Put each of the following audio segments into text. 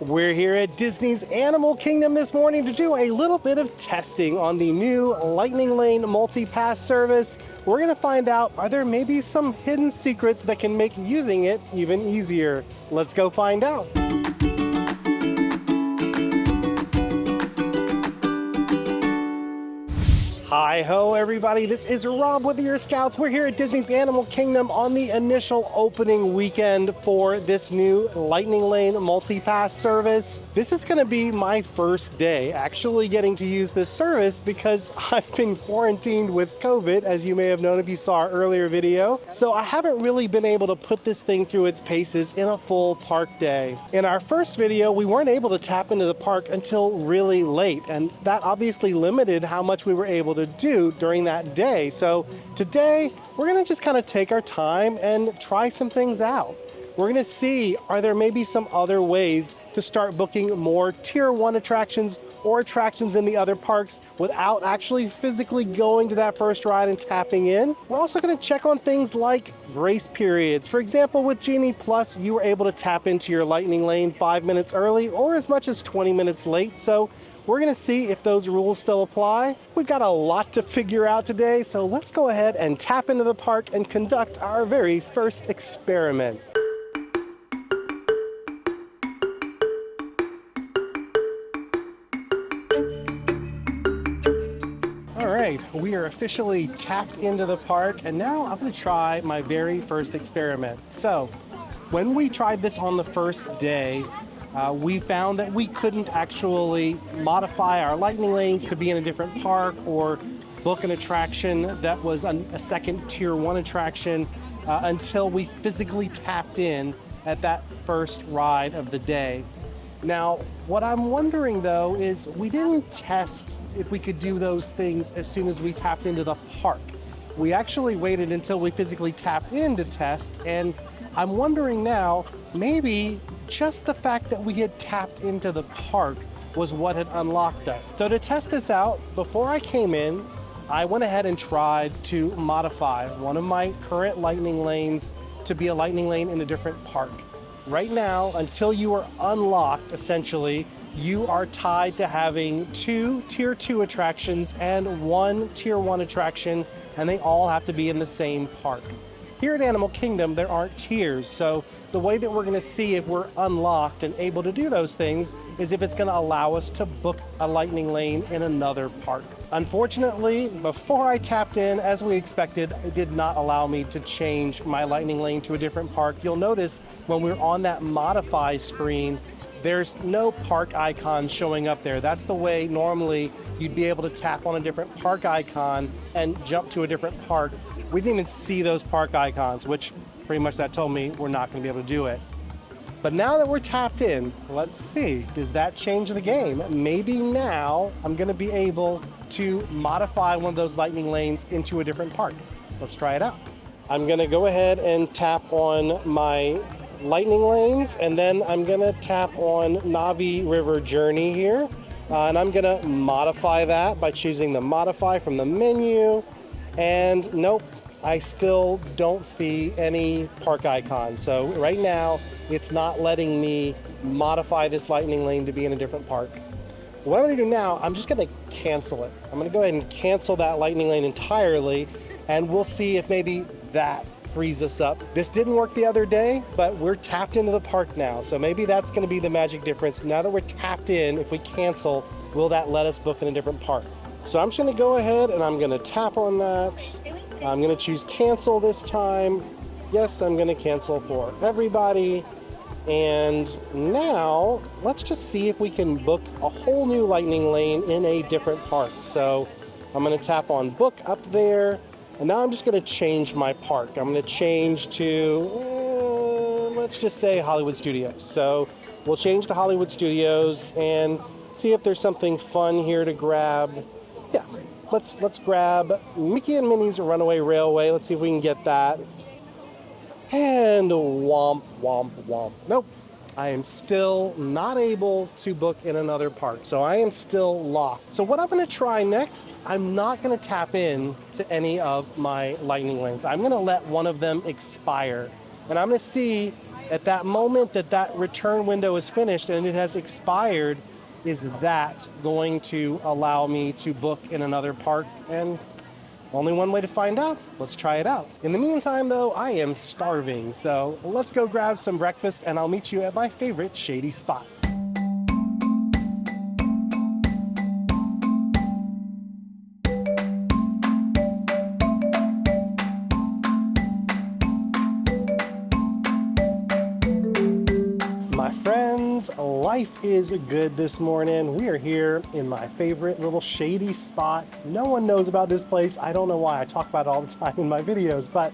We're here at Disney's Animal Kingdom this morning to do a little bit of testing on the new Lightning Lane multi-pass service. We're going to find out, are there maybe some hidden secrets that can make using it even easier? Let's go find out. Hi-ho everybody, this is Rob with your Scouts. We're here at Disney's Animal Kingdom on the initial opening weekend for this new Lightning Lane multi-pass service. This is going to be my first day actually getting to use this service because I've been quarantined with COVID, as you may have known if you saw our earlier video. So I haven't really been able to put this thing through its paces in a full park day. In our first video, we weren't able to tap into the park until really late, and that obviously limited how much we were able to do during that day. So today we're going to just kind of take our time and try some things out. We're going to see, are there maybe some other ways to start booking more tier 1 attractions or attractions in the other parks without actually physically going to that first ride and tapping in. We're also going to check on things like grace periods. For example, with Genie Plus, you were able to tap into your Lightning Lane 5 minutes early or as much as 20 minutes late. So we're going to see if those rules still apply. We've got a lot to figure out today, so let's go ahead and tap into the park and conduct our very first experiment. We are officially tapped into the park, and now I'm going to try my very first experiment. So when we tried this on the first day, we found that we couldn't actually modify our Lightning Lanes to be in a different park or book an attraction that was a second tier 1 attraction until we physically tapped in at that first ride of the day. Now, what I'm wondering though is we didn't test if we could do those things as soon as we tapped into the park. We actually waited until we physically tapped in to test, and I'm wondering now, maybe just the fact that we had tapped into the park was what had unlocked us. So to test this out, before I came in, I went ahead and tried to modify one of my current Lightning Lanes to be a Lightning Lane in a different park. Right now, until you are unlocked, essentially, you are tied to having 2 tier 2 attractions and 1 tier 1 attraction, and they all have to be in the same park. Here at Animal Kingdom, there aren't tiers, so the way that we're going to see if we're unlocked and able to do those things is if it's going to allow us to book a Lightning Lane in another park. Unfortunately, before I tapped in, as we expected, it did not allow me to change my Lightning Lane to a different park. You'll notice when we're on that modify screen, there's no park icon showing up there. That's the way normally you'd be able to tap on a different park icon and jump to a different park. We didn't even see those park icons, which pretty much that told me we're not going to be able to do it. But now that we're tapped in, let's see, does that change the game? Maybe now I'm going to be able to modify one of those Lightning Lanes into a different park. Let's try it out. I'm going to go ahead and tap on my Lightning Lanes, and then I'm going to tap on Navi River Journey here. And I'm going to modify that by choosing the Modify from the menu. And nope, I still don't see any park icons. So right now, it's not letting me modify this Lightning Lane to be in a different park. What I'm going to do now, I'm just going to cancel it. I'm going to go ahead and cancel that Lightning Lane entirely, and we'll see if maybe that frees us up. This didn't work the other day, but we're tapped into the park now. So maybe that's going to be the magic difference. Now that we're tapped in, if we cancel, will that let us book in a different park? So I'm just going to go ahead and I'm going to tap on that. I'm going to choose cancel this time. Yes, I'm going to cancel for everybody. And now let's just see if we can book a whole new Lightning Lane in a different park. So I'm going to tap on book up there. And now I'm just going to change my park. I'm going to change to, let's just say Hollywood Studios. So we'll change to Hollywood Studios and see if there's something fun here to grab. Yeah, let's grab Mickey and Minnie's Runaway Railway. Let's see if we can get that. And womp, womp, womp. Nope, I am still not able to book in another park. So I am still locked. So what I'm going to try next, I'm not going to tap in to any of my Lightning Lanes. I'm going to let one of them expire. And I'm going to see At that moment that that return window is finished and it has expired, is that going to allow me to book in another park? And only one way to find out. Let's try it out. In the meantime, though, I am starving, so let's go grab some breakfast and I'll meet you at my favorite shady spot. My friends, life is good this morning. We are here in my favorite little shady spot. No one knows about this place. I don't know why. I talk about it all the time in my videos, but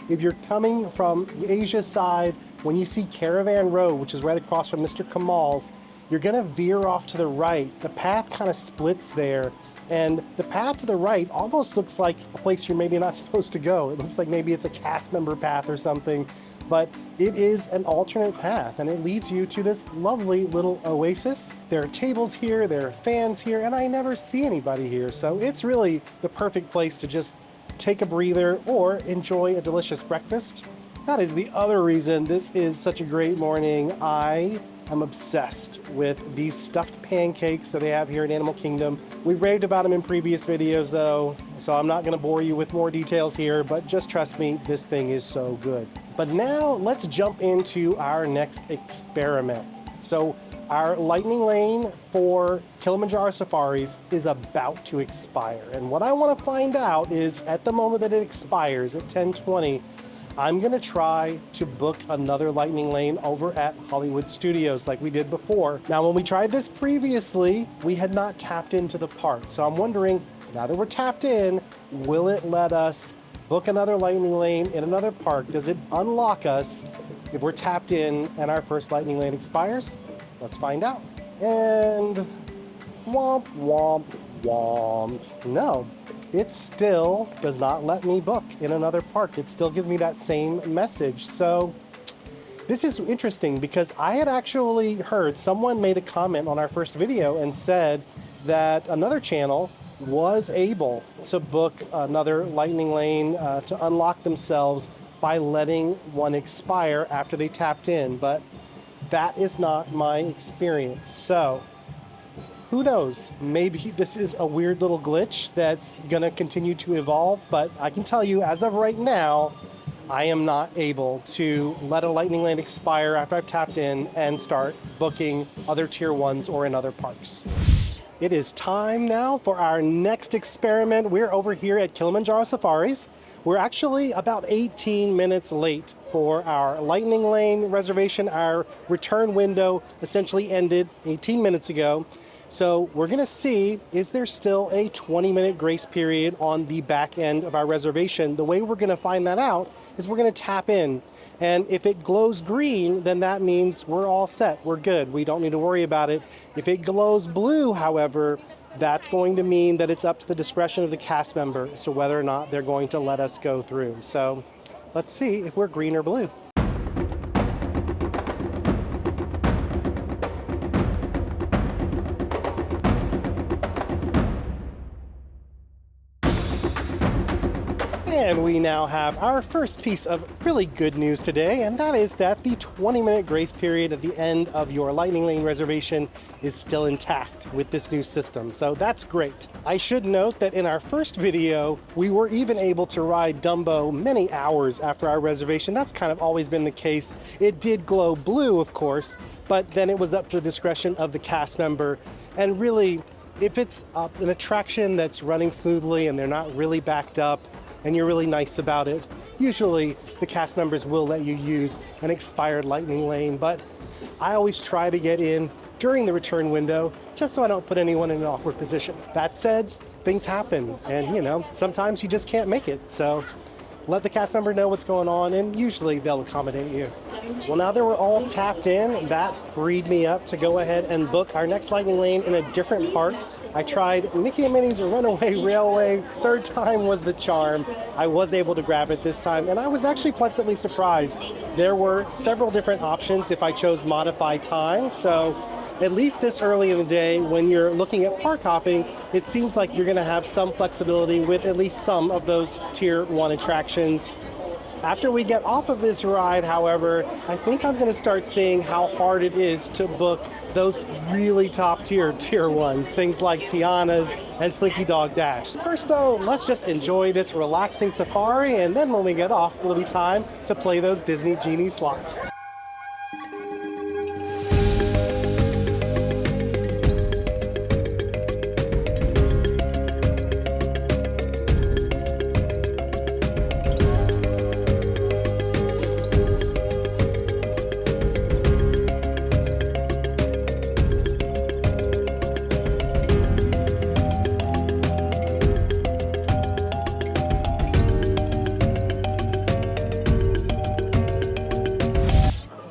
if you're coming from the Asia side, when you see Caravan Road, which is right across from Mr. Kamal's, you're gonna veer off to the right. The path kind of splits there, and the path to the right almost looks like a place you're maybe not supposed to go. It looks like maybe it's a cast member path or something, but it is an alternate path and it leads you to this lovely little oasis. There are tables here, there are fans here, and I never see anybody here. So it's really the perfect place to just take a breather or enjoy a delicious breakfast. That is the other reason this is such a great morning. I am obsessed with these stuffed pancakes that they have here at Animal Kingdom. We've raved about them in previous videos though, so I'm not gonna bore you with more details here, but just trust me, this thing is so good. But now let's jump into our next experiment. So our lightning lane for Kilimanjaro Safaris is about to expire. And what I want to find out is at the moment that it expires at 10:20, I'm going to try to book another lightning lane over at Hollywood Studios like we did before. Now, when we tried this previously, we had not tapped into the park. So I'm wondering, now that we're tapped in, will it let us book another lightning lane in another park? Does it unlock us if we're tapped in and our first lightning lane expires? Let's find out. And womp, womp, womp. No, it still does not let me book in another park. It still gives me that same message. So this is interesting because I had actually heard someone made a comment on our first video and said that another channel was able to book another lightning lane to unlock themselves by letting one expire after they tapped in, but that is not my experience. So who knows, maybe this is a weird little glitch that's gonna continue to evolve, but I can tell you as of right now, I am not able to let a lightning lane expire after I've tapped in and start booking other tier ones or in other parks. It is time now for our next experiment. We're over here at Kilimanjaro Safaris. We're actually about 18 minutes late for our lightning lane reservation. Our return window essentially ended 18 minutes ago. So we're gonna see, is there still a 20-minute grace period on the back end of our reservation? The way we're gonna find that out is we're gonna tap in. And if it glows green, then that means we're all set, we're good, we don't need to worry about it. If it glows blue, however, that's going to mean that it's up to the discretion of the cast member as to whether or not they're going to let us go through. So let's see if we're green or blue. And we now have our first piece of really good news today, and that is that the 20-minute grace period at the end of your lightning lane reservation is still intact with this new system. So that's great. I should note that in our first video, we were even able to ride Dumbo many hours after our reservation. That's kind of always been the case. It did glow blue, of course, but then it was up to the discretion of the cast member. And really, if it's an attraction that's running smoothly and they're not really backed up, and you're really nice about it, usually the cast members will let you use an expired lightning lane, but I always try to get in during the return window just so I don't put anyone in an awkward position. That said, things happen, and you know, sometimes you just can't make it, so let the cast member know what's going on and usually they'll accommodate you. Well, now that we're all tapped in, that freed me up to go ahead and book our next lightning lane in a different park. I tried Mickey and Minnie's Runaway Railway. Third time was the charm. I was able to grab it this time, and I was actually pleasantly surprised. There were several different options if I chose modify time, so at least this early in the day, when you're looking at park hopping, it seems like you're gonna have some flexibility with at least some of those tier 1 attractions. After we get off of this ride, however, I think I'm going to start seeing how hard it is to book those really top tier ones, things like Tiana's and Slinky Dog Dash. First though, let's just enjoy this relaxing safari, and then when we get off, it'll be time to play those Disney Genie slots.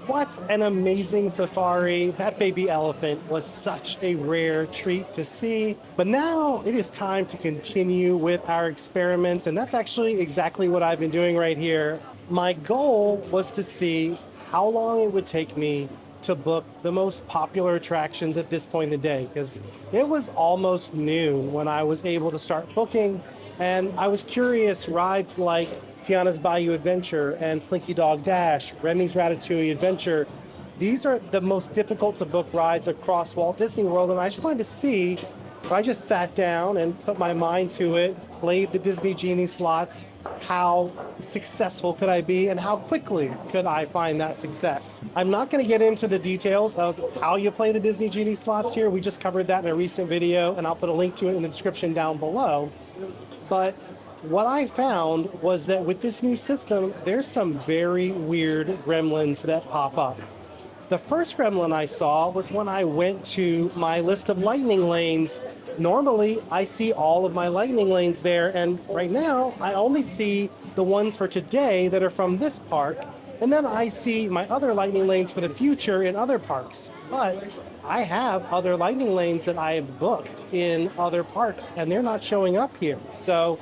What an amazing safari. That baby elephant was such a rare treat to see. But now it is time to continue with our experiments, and that's actually exactly what I've been doing right here. My goal was to see how long it would take me to book the most popular attractions at this point in the day, because it was almost noon when I was able to start booking, and I was curious. Rides like Tiana's Bayou Adventure and Slinky Dog Dash, Remy's Ratatouille Adventure, these are the most difficult to book rides across Walt Disney World, and I just wanted to see if I just sat down and put my mind to it, played the Disney Genie slots, how successful could I be and how quickly could I find that success. I'm not going to get into the details of how you play the Disney Genie slots here. We just covered that in a recent video, and I'll put a link to it in the description down below. But what I found was that with this new system, there's some very weird gremlins that pop up. The first gremlin I saw was when I went to my list of lightning lanes. Normally, I see all of my lightning lanes there, and right now, I only see the ones for today that are from this park, and then I see my other lightning lanes for the future in other parks. But I have other lightning lanes that I have booked in other parks, and they're not showing up here. So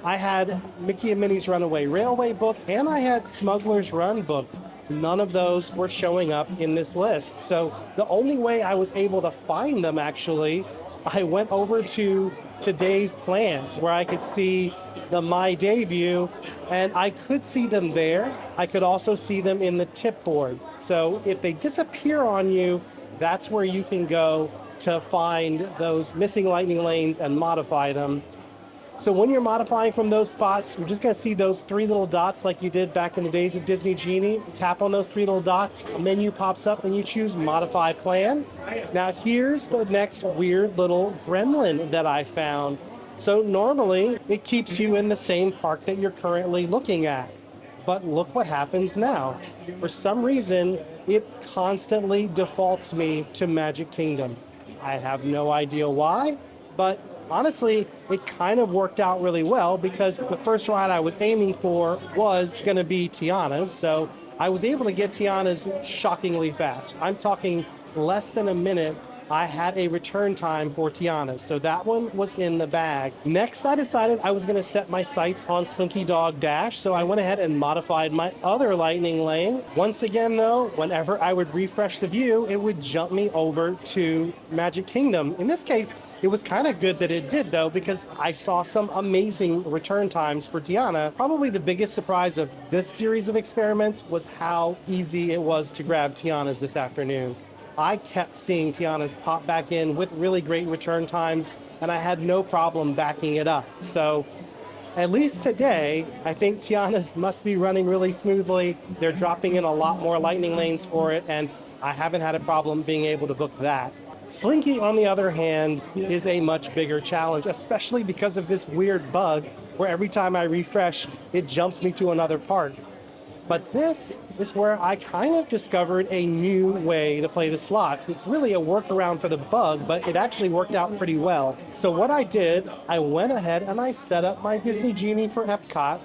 I had Mickey and Minnie's Runaway Railway booked, and I had Smuggler's Run booked. None of those were showing up in this list. So the only way I was able to find them, actually, I went over to today's plans where I could see the My Day view, and I could see them there. I could also see them in the tip board. So if they disappear on you, that's where you can go to find those missing lightning lanes and modify them. So when you're modifying from those spots, you're just going to see those three little dots like you did back in the days of Disney Genie. Tap on those three little dots, a menu pops up, and you choose Modify Plan. Now here's the next weird little gremlin that I found. So normally it keeps you in the same park that you're currently looking at. But look what happens now. For some reason, it constantly defaults me to Magic Kingdom. I have no idea why, but honestly, it kind of worked out really well because the first ride I was aiming for was going to be Tiana's, so I was able to get Tiana's shockingly fast. I'm talking less than a minute. I had a return time for Tiana's, so that one was in the bag. Next, I decided I was going to set my sights on Slinky Dog Dash, so I went ahead and modified my other lightning lane. Once again, though, whenever I would refresh the view, it would jump me over to Magic Kingdom. In this case, it was kind of good that it did, though, because I saw some amazing return times for Tiana. Probably the biggest surprise of this series of experiments was how easy it was to grab Tiana's this afternoon. I kept seeing Tiana's pop back in with really great return times, and I had no problem backing it up. So at least today, I think Tiana's must be running really smoothly. They're dropping in a lot more lightning lanes for it, and I haven't had a problem being able to book that. Slinky, on the other hand, is a much bigger challenge, especially because of this weird bug where every time I refresh, it jumps me to another park. But this is where I kind of discovered a new way to play the slots. It's really a workaround for the bug, but it actually worked out pretty well. So what I did, I went ahead and I set up my Disney Genie for Epcot.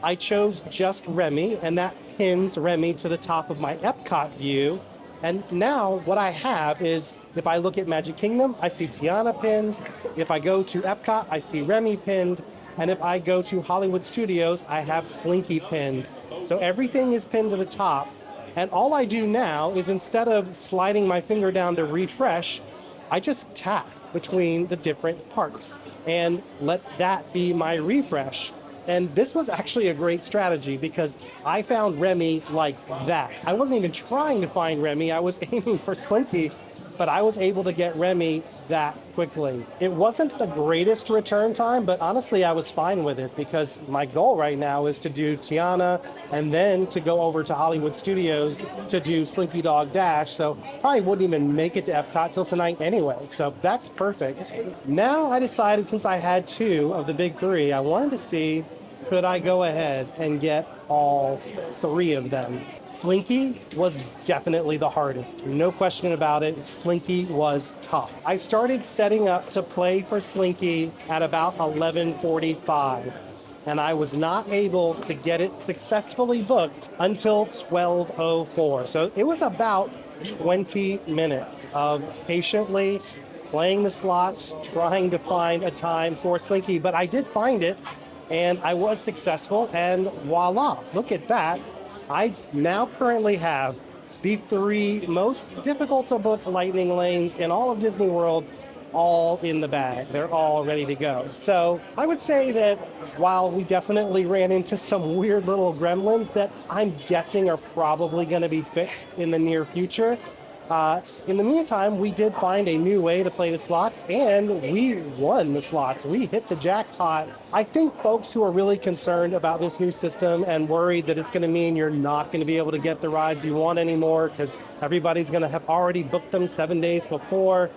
I chose just Remy, and that pins Remy to the top of my Epcot view. And now what I have is, if I look at Magic Kingdom, I see Tiana pinned. If I go to Epcot, I see Remy pinned. And if I go to Hollywood Studios, I have Slinky pinned. So everything is pinned to the top. And all I do now is, instead of sliding my finger down to refresh, I just tap between the different parks and let that be my refresh. And this was actually a great strategy because I found Remy like that. I wasn't even trying to find Remy, I was aiming for Slinky, but I was able to get Remy that quickly. It wasn't the greatest return time, but honestly, I was fine with it because my goal right now is to do Tiana and then to go over to Hollywood Studios to do Slinky Dog Dash. So probably wouldn't even make it to Epcot till tonight anyway. So that's perfect. Now I decided, since I had two of the big three, I wanted to see, could I go ahead and get all three of them? Slinky was definitely the hardest, no question about it. Slinky was tough. I started setting up to play for Slinky at about 11:45, and I was not able to get it successfully booked until 12:04. So it was about 20 minutes of patiently playing the slots, trying to find a time for Slinky, but I did find it. And I was successful, and voila, look at that. I now currently have the three most difficult to book lightning lanes in all of Disney World all in the bag. They're all ready to go. So I would say that while we definitely ran into some weird little gremlins that I'm guessing are probably going to be fixed in the near future, in the meantime, we did find a new way to play the slots, and we won the slots. We hit the jackpot. I think folks who are really concerned about this new system and worried that it's going to mean you're not going to be able to get the rides you want anymore because everybody's going to have already booked them 7 days before,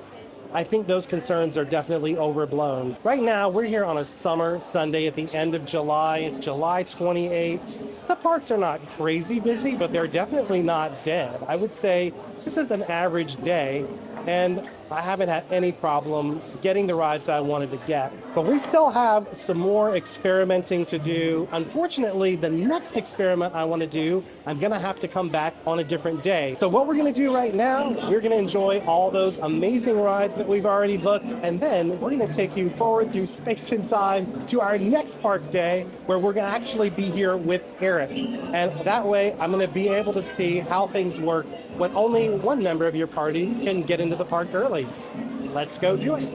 I think those concerns are definitely overblown. Right now, we're here on a summer Sunday at the end of July, July 28th. The parks are not crazy busy, but they're definitely not dead. I would say this is an average day, and I haven't had any problem getting the rides that I wanted to get. But we still have some more experimenting to do. Unfortunately, the next experiment I want to do, I'm going to have to come back on a different day. So what we're going to do right now, we're going to enjoy all those amazing rides that we've already booked, and then we're going to take you forward through space and time to our next park day, where we're going to actually be here with Eric. And that way, I'm going to be able to see how things work when only one member of your party can get into the park early. Let's go do it.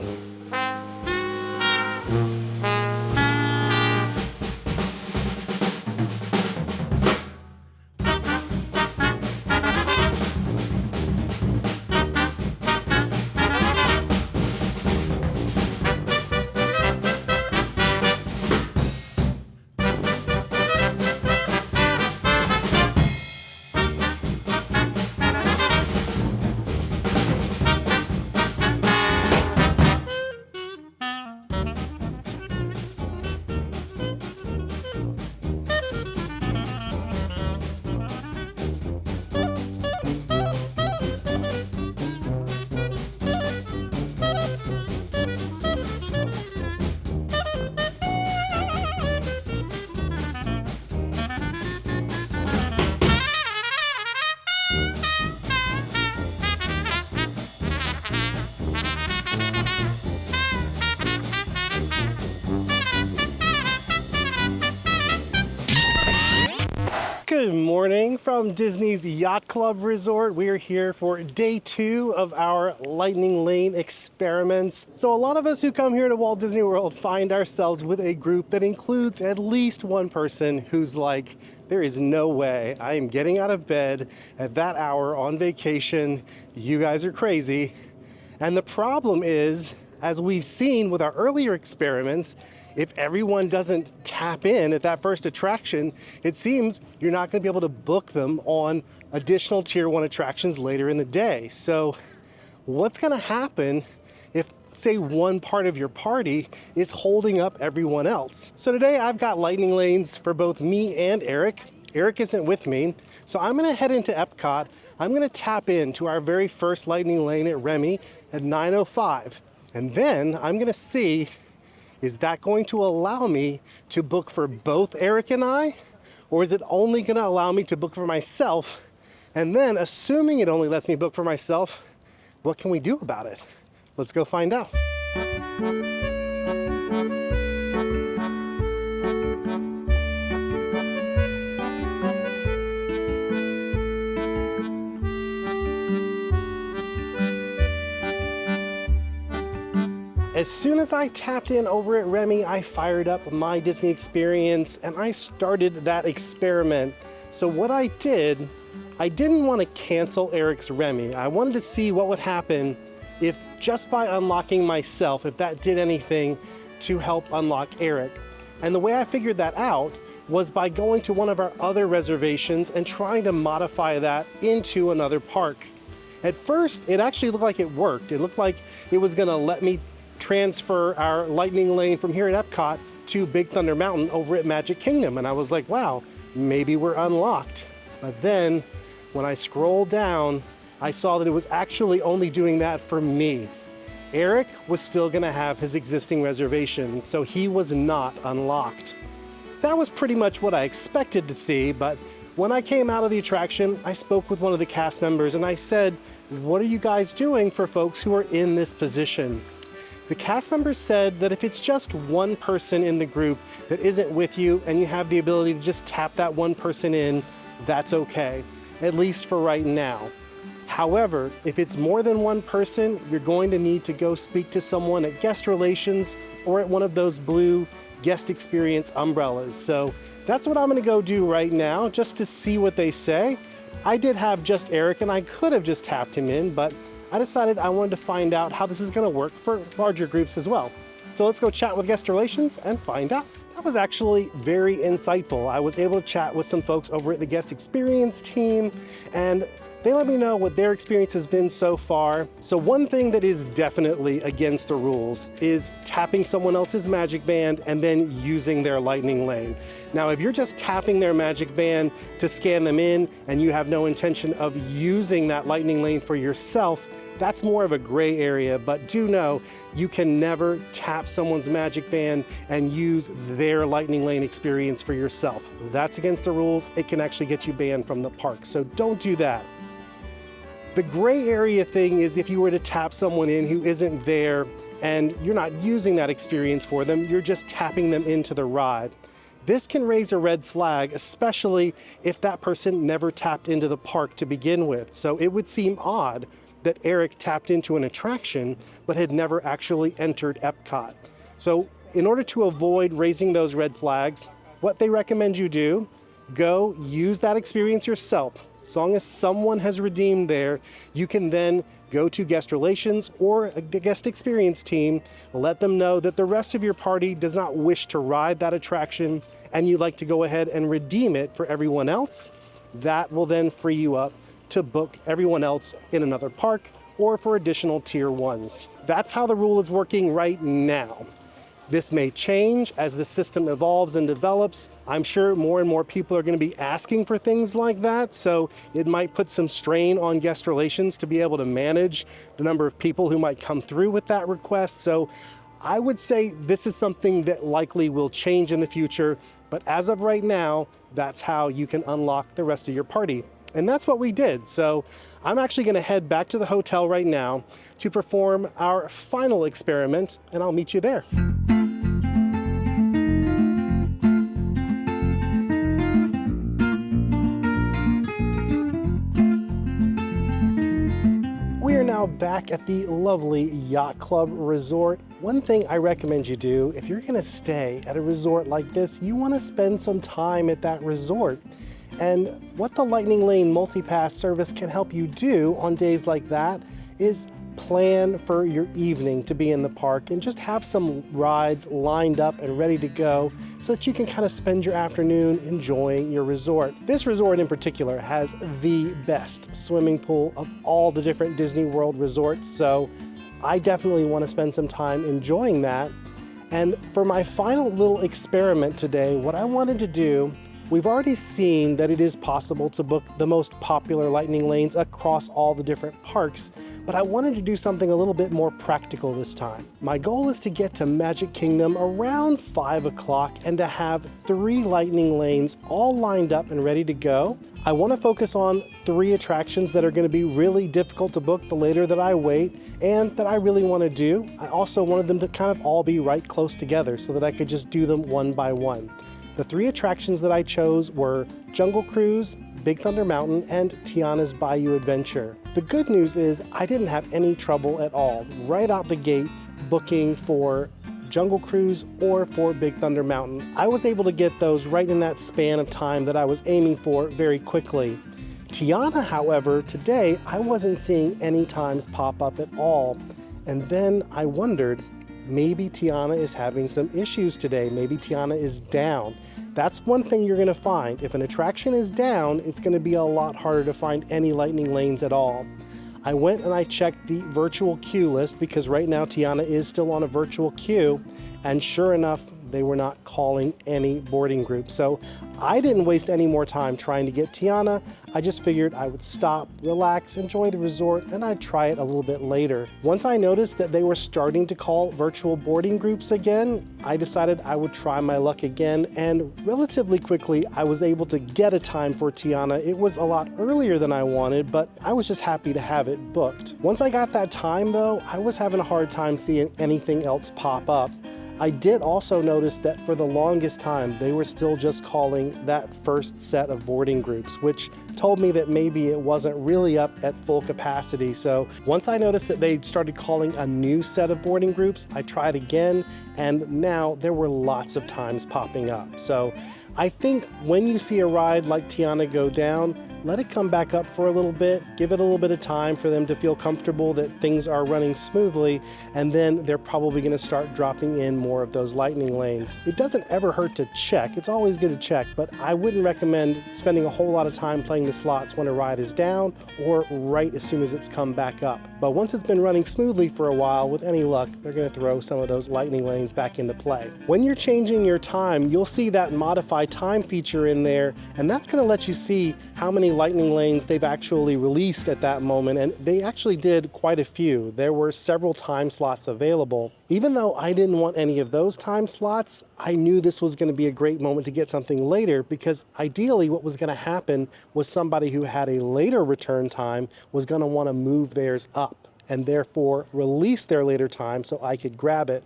Good morning from Disney's Yacht Club Resort. We are here for day 2 of our Lightning Lane experiments. So a lot of us who come here to Walt Disney World find ourselves with a group that includes at least one person who's like, there is no way I am getting out of bed at that hour on vacation. You guys are crazy. And the problem is, as we've seen with our earlier experiments, if everyone doesn't tap in at that first attraction, it seems you're not going to be able to book them on additional Tier 1 attractions later in the day. So what's going to happen if, say, one part of your party is holding up everyone else? So today I've got lightning lanes for both me and Eric. Eric isn't with me, so I'm going to head into Epcot. I'm going to tap into our very first lightning lane at Remy at 9:05. And then I'm going to see, is that going to allow me to book for both Eric and I? Or is it only going to allow me to book for myself? And then, assuming it only lets me book for myself, what can we do about it? Let's go find out. As soon as I tapped in over at Remy, I fired up my Disney experience and I started that experiment. So what I did, I didn't want to cancel Eric's Remy. I wanted to see what would happen if just by unlocking myself, if that did anything to help unlock Eric. And the way I figured that out was by going to one of our other reservations and trying to modify that into another park. At first, it actually looked like it worked. It looked like it was gonna let me transfer our lightning lane from here at Epcot to Big Thunder Mountain over at Magic Kingdom. And I was like, wow, maybe we're unlocked. But then when I scrolled down, I saw that it was actually only doing that for me. Eric was still gonna have his existing reservation, so he was not unlocked. That was pretty much what I expected to see, but when I came out of the attraction, I spoke with one of the cast members and I said, what are you guys doing for folks who are in this position? The cast member said that if it's just one person in the group that isn't with you and you have the ability to just tap that one person in, that's okay, at least for right now. However, if it's more than one person, you're going to need to go speak to someone at guest relations or at one of those blue guest experience umbrellas. So that's what I'm gonna go do right now just to see what they say. I did have just Eric and I could have just tapped him in, but I decided I wanted to find out how this is gonna work for larger groups as well. So let's go chat with guest relations and find out. That was actually very insightful. I was able to chat with some folks over at the guest experience team and they let me know what their experience has been so far. So one thing that is definitely against the rules is tapping someone else's magic band and then using their lightning lane. Now, if you're just tapping their magic band to scan them in and you have no intention of using that lightning lane for yourself, that's more of a gray area, but do know you can never tap someone's magic band and use their lightning lane experience for yourself. That's against the rules. It can actually get you banned from the park, so don't do that. The gray area thing is if you were to tap someone in who isn't there and you're not using that experience for them, you're just tapping them into the ride. This can raise a red flag, especially if that person never tapped into the park to begin with. So it would seem odd that Eric tapped into an attraction but had never actually entered Epcot. So in order to avoid raising those red flags, what they recommend you do, go use that experience yourself. As long as someone has redeemed there, you can then go to guest relations or the guest experience team, let them know that the rest of your party does not wish to ride that attraction and you'd like to go ahead and redeem it for everyone else. That will then free you up to book everyone else in another park or for additional tier ones. That's how the rule is working right now. This may change as the system evolves and develops. I'm sure more and more people are going to be asking for things like that, so it might put some strain on guest relations to be able to manage the number of people who might come through with that request. So I would say this is something that likely will change in the future, but as of right now, that's how you can unlock the rest of your party. And that's what we did. So I'm actually going to head back to the hotel right now to perform our final experiment, and I'll meet you there. We are now back at the lovely Yacht Club Resort. One thing I recommend you do, if you're gonna stay at a resort like this, you wanna spend some time at that resort. And what the Lightning Lane Multipass service can help you do on days like that is plan for your evening to be in the park and just have some rides lined up and ready to go so that you can kind of spend your afternoon enjoying your resort. This resort in particular has the best swimming pool of all the different Disney World resorts, so I definitely want to spend some time enjoying that. And for my final little experiment today, what I wanted to do, we've already seen that it is possible to book the most popular lightning lanes across all the different parks, but I wanted to do something a little bit more practical this time. My goal is to get to Magic Kingdom around 5 o'clock and to have 3 lightning lanes all lined up and ready to go. I want to focus on 3 attractions that are going to be really difficult to book the later that I wait and that I really want to do. I also wanted them to kind of all be right close together so that I could just do them one by one. The 3 attractions that I chose were Jungle Cruise, Big Thunder Mountain, and Tiana's Bayou Adventure. The good news is I didn't have any trouble at all. Right out the gate, booking for Jungle Cruise or for Big Thunder Mountain. I was able to get those right in that span of time that I was aiming for very quickly. Tiana, however, today I wasn't seeing any times pop up at all. And then I wondered, maybe Tiana is having some issues today. Maybe Tiana is down. That's one thing you're gonna find. If an attraction is down, it's gonna be a lot harder to find any lightning lanes at all. I went and I checked the virtual queue list because right now Tiana is still on a virtual queue, and sure enough, they were not calling any boarding groups. So I didn't waste any more time trying to get Tiana. I just figured I would stop, relax, enjoy the resort, and I'd try it a little bit later. Once I noticed that they were starting to call virtual boarding groups again, I decided I would try my luck again, and relatively quickly I was able to get a time for Tiana. It was a lot earlier than I wanted, but I was just happy to have it booked. Once I got that time though, I was having a hard time seeing anything else pop up. I did also notice that for the longest time, they were still just calling that first set of boarding groups, which told me that maybe it wasn't really up at full capacity. So once I noticed that they started calling a new set of boarding groups, I tried again, and now there were lots of times popping up. So I think when you see a ride like Tiana go down, let it come back up for a little bit, give it a little bit of time for them to feel comfortable that things are running smoothly, and then they're probably going to start dropping in more of those lightning lanes. It doesn't ever hurt to check. It's always good to check, but I wouldn't recommend spending a whole lot of time playing the slots when a ride is down or right as soon as it's come back up. But once it's been running smoothly for a while, with any luck, they're going to throw some of those lightning lanes back into play. When you're changing your time, you'll see that modify time feature in there, and that's going to let you see how many lightning lanes they've actually released at that moment, and they actually did quite a few. There were several time slots available. Even though I didn't want any of those time slots, I knew this was going to be a great moment to get something later, because ideally what was going to happen was somebody who had a later return time was going to want to move theirs up and therefore release their later time so I could grab it.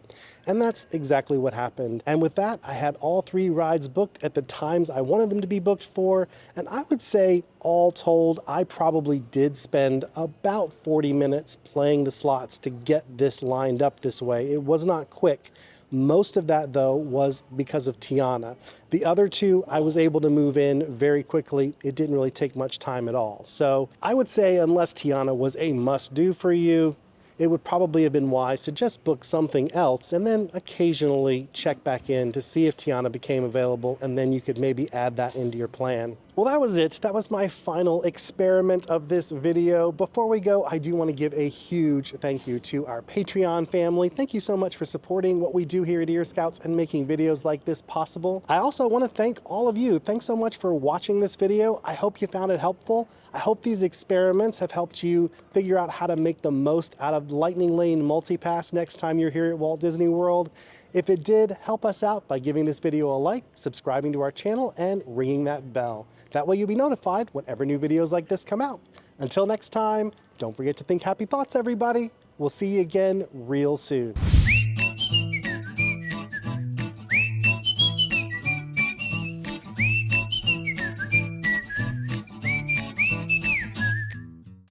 And that's exactly what happened. And with that, I had all 3 rides booked at the times I wanted them to be booked for. And I would say, all told, I probably did spend about 40 minutes playing the slots to get this lined up this way. It was not quick. Most of that, though, was because of Tiana. The other 2, I was able to move in very quickly. It didn't really take much time at all. So I would say unless Tiana was a must-do for you, it would probably have been wise to just book something else and then occasionally check back in to see if Tiana became available, and then you could maybe add that into your plan. Well, that was it. That was my final experiment of this video. Before we go, I do want to give a huge thank you to our Patreon family. Thank you so much for supporting what we do here at Ear Scouts and making videos like this possible. I also want to thank all of you. Thanks so much for watching this video. I hope you found it helpful. I hope these experiments have helped you figure out how to make the most out of Lightning Lane Multipass next time you're here at Walt Disney World. If it did, help us out by giving this video a like, subscribing to our channel, and ringing that bell. That way you'll be notified whenever new videos like this come out. Until next time, don't forget to think happy thoughts, everybody. We'll see you again real soon.